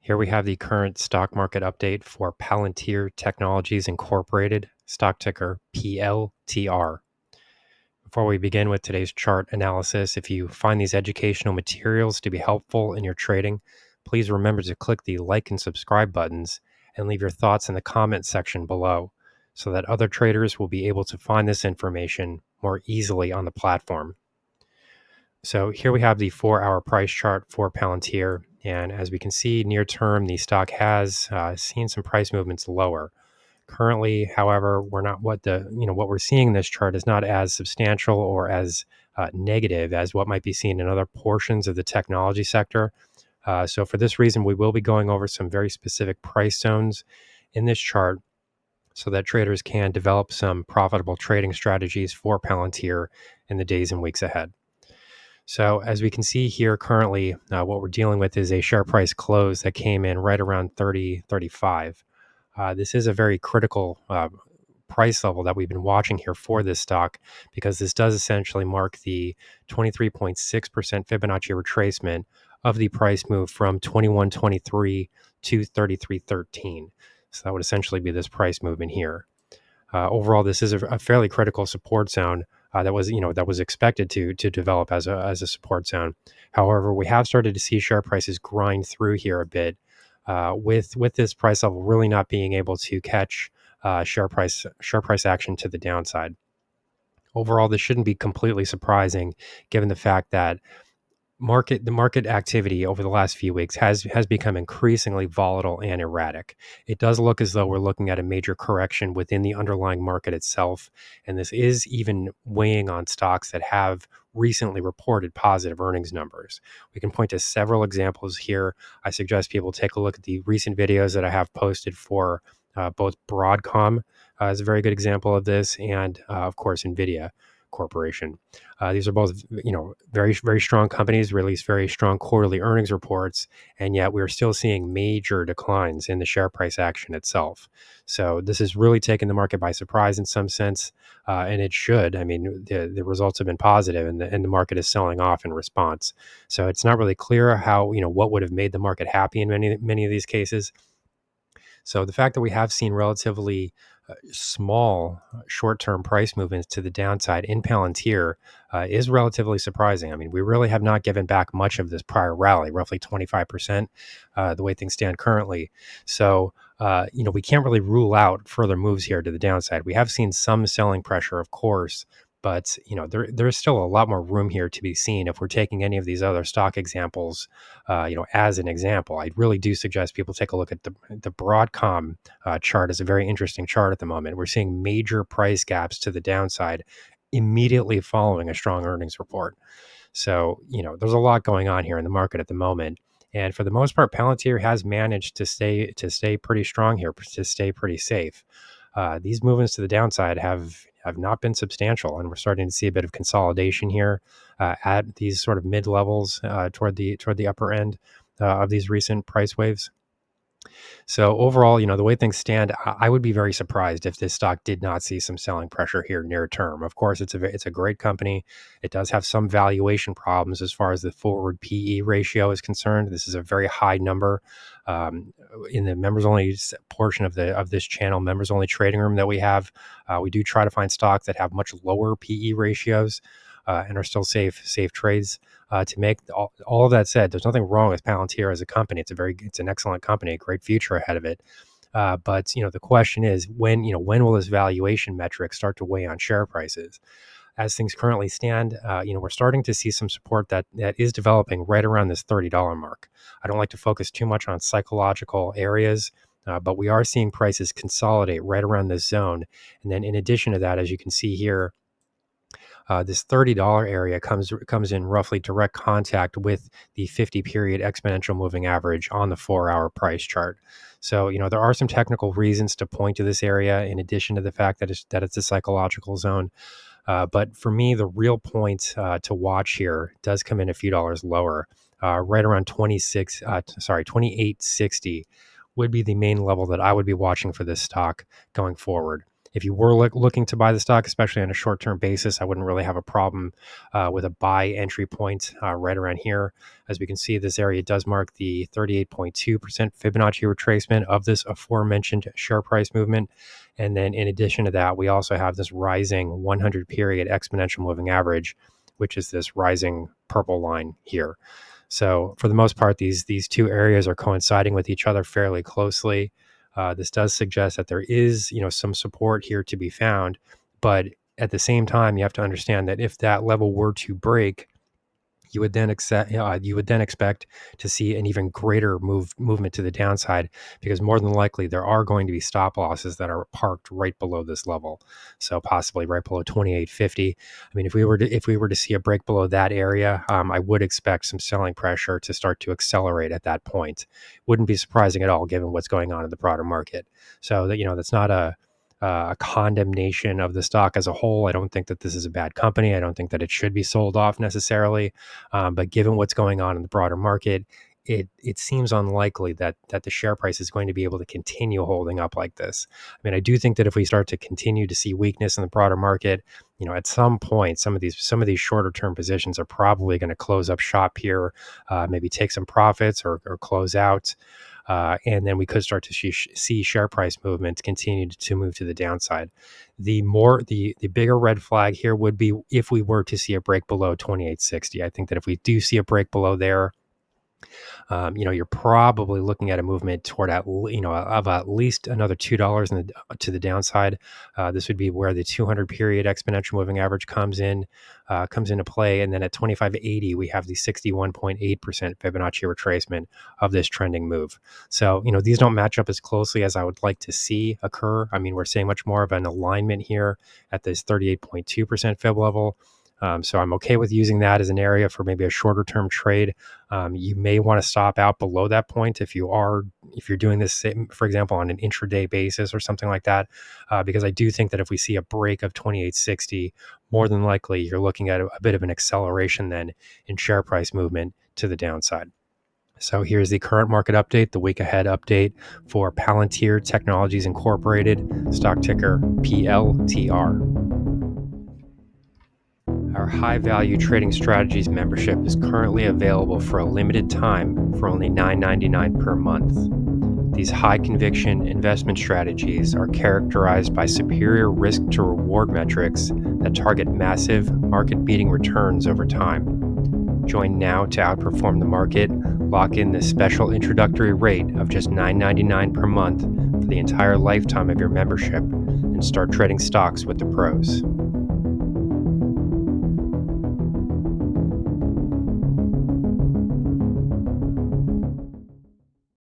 Here we have the current stock market update for Palantir Technologies Incorporated, stock ticker PLTR. Before we begin with today's chart analysis, if you find these educational materials to be helpful in your trading, please remember to click the like and subscribe buttons and leave your thoughts in the comment section below so that other traders will be able to find this information more easily on the platform. So here we have the 4-hour price chart for Palantir. And as we can see, near term, the stock has seen some price movements lower. Currently, however, what we're seeing in this chart is not as substantial or as negative as what might be seen in other portions of the technology sector. So for this reason, we will be going over some very specific price zones in this chart so that traders can develop some profitable trading strategies for Palantir in the days and weeks ahead. So as we can see here currently, what we're dealing with is a share price close that came in right around 30.35. This is a very critical price level that we've been watching here for this stock because this does essentially mark the 23.6% Fibonacci retracement of the price move from 21.23 to 33.13. So that would essentially be this price movement here. Overall, this is a fairly critical support zone that was expected to develop as a support zone. However, we have started to see share prices grind through here a bit, with this price level really not being able to catch share price action to the downside. Overall, this shouldn't be completely surprising, given the fact that the market activity over the last few weeks has become increasingly volatile and erratic. It does look as though we're looking at a major correction within the underlying market itself, and this is even weighing on stocks that have recently reported positive earnings numbers. We can point to several examples here. I suggest people take a look at the recent videos that I have posted for both Broadcom is a very good example of this, and of course Nvidia Corporation. These are both, very, very strong companies, release very strong quarterly earnings reports, and yet we're still seeing major declines in the share price action itself. So this has really taken the market by surprise in some sense, and it should. I mean, the results have been positive, and the market is selling off in response. So it's not really clear how, what would have made the market happy in many of these cases. So the fact that we have seen relatively small short-term price movements to the downside in Palantir is relatively surprising. I mean, we really have not given back much of this prior rally, roughly 25%, the way things stand currently. So, we can't really rule out further moves here to the downside. We have seen some selling pressure, of course, but there's still a lot more room here to be seen if we're taking any of these other stock examples, as an example. I really do suggest people take a look at the Broadcom chart. Is a very interesting chart at the moment. We're seeing major price gaps to the downside immediately following a strong earnings report. So there's a lot going on here in the market at the moment. And for the most part, Palantir has managed to stay pretty strong here, to stay pretty safe. These movements to the downside have not been substantial, and we're starting to see a bit of consolidation here at these sort of mid levels toward the upper end of these recent price waves. So overall, the way things stand, I would be very surprised if this stock did not see some selling pressure here near term. Of course, it's a great company. It does have some valuation problems as far as the forward PE ratio is concerned. This is a very high number. In the members only portion of this channel, members only trading room that we have, we do try to find stocks that have much lower PE ratios and are still safe trades to make. All of that said, there's nothing wrong with Palantir as a company. It's an excellent company, a great future ahead of it. But the question is when will this valuation metric start to weigh on share prices? As things currently stand, we're starting to see some support that is developing right around this $30 mark. I don't like to focus too much on psychological areas, but we are seeing prices consolidate right around this zone. And then in addition to that, as you can see here, this $30 area comes in roughly direct contact with the 50-period exponential moving average on the 4-hour price chart. So, there are some technical reasons to point to this area in addition to the fact that it's a psychological zone. But for me, the real point to watch here does come in a few dollars lower, right around 28.60 would be the main level that I would be watching for this stock going forward. If you were looking to buy the stock, especially on a short-term basis, I wouldn't really have a problem with a buy entry point right around here. As we can see, this area does mark the 38.2% Fibonacci retracement of this aforementioned share price movement. And then in addition to that, we also have this rising 100 period exponential moving average, which is this rising purple line here. So for the most part, these two areas are coinciding with each other fairly closely. This does suggest that there is, some support here to be found, but at the same time, you have to understand that if that level were to break, you would then expect to see an even greater movement to the downside, because more than likely there are going to be stop losses that are parked right below this level, so possibly right below 2850. I mean, if we were to see a break below that area, I would expect some selling pressure to start to accelerate at that point. Wouldn't be surprising at all given what's going on in the broader market. So that that's not a condemnation of the stock as a whole. I don't think that this is a bad company. I don't think that it should be sold off necessarily. But given what's going on in the broader market, it seems unlikely that the share price is going to be able to continue holding up like this. I mean, I do think that if we start to continue to see weakness in the broader market, at some point, some of these shorter term positions are probably going to close up shop here, maybe take some profits or close out. And then we could start to see share price movement continue to move to the downside. The bigger red flag here would be if we were to see a break below 2860. I think that if we do see a break below there, you're probably looking at a movement toward of at least another $2 to the downside. This would be where the 200 period exponential moving average comes into play, and then at 2580 we have the 61.8% Fibonacci retracement of this trending move. So these don't match up as closely as I would like to see occur. I mean, we're seeing much more of an alignment here at this 38.2% Fib level. So I'm okay with using that as an area for maybe a shorter term trade. You may want to stop out below that point if you're doing this, for example, on an intraday basis or something like that, because I do think that if we see a break of 2860, more than likely you're looking at a bit of an acceleration then in share price movement to the downside. So here's the current market update, the week ahead update for Palantir Technologies Incorporated, stock ticker PLTR. Our high-value trading strategies membership is currently available for a limited time for only $9.99 per month. These high-conviction investment strategies are characterized by superior risk-to-reward metrics that target massive, market-beating returns over time. Join now to outperform the market. Lock in this special introductory rate of just $9.99 per month for the entire lifetime of your membership and start trading stocks with the pros.